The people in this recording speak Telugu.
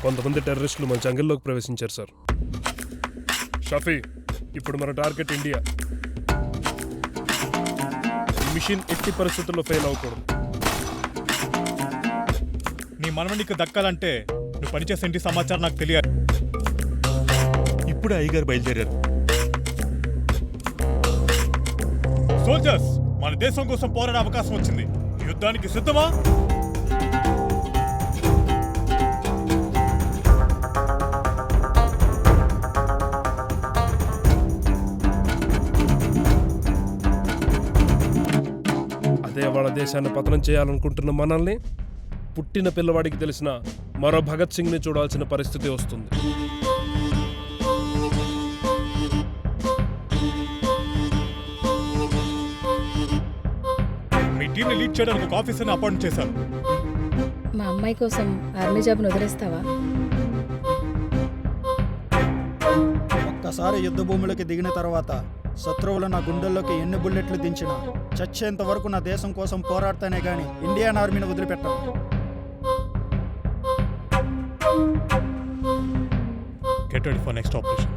కొంతమంది టెర్రరిస్టులు మన జంగల్లోకి ప్రవేశించారు సార్. షఫీ, ఇప్పుడు మన టార్గెట్ ఇండియా. ఈ మిషన్ ఎట్టి పరిస్థితుల్లో ఫెయిల్ అవ్వకూడదు. నీ మనవనికి దక్కాలంటే నువ్వు పనిచేసే ఇంటి సమాచారం నాకు తెలియాలి. ఇప్పుడే అయ్యగారు బయలుదేరారు. సోల్జర్స్, మన దేశం కోసం పోరాడే అవకాశం వచ్చింది. యుద్ధానికి సిద్ధమా? అదే వాళ్ళ దేశాన్ని పతనం చేయాలనుకుంటున్న మనల్ని పుట్టిన పిల్లవాడికి తెలిసిన మరో భగత్ సింగ్ని చూడాల్సిన పరిస్థితి వస్తుంది. మీ టీంని లీడ్ చేయడానికి ఒక ఆఫీసర్ని అపాయింట్ చేశారు. మా అమ్మాయి కోసం ఆర్మీ జాబ్ను వదిలేస్తావా? ఒక్కసారి యుద్ధ భూములకి దిగిన తర్వాత శత్రువులు నా గుండెల్లోకి ఎన్ని బుల్లెట్లు దించినా చచ్చేంత వరకు నా దేశం కోసం పోరాడతానే గాని ఇండియన్ ఆర్మీని వదిలిపెట్టాను. Get ready for next operation.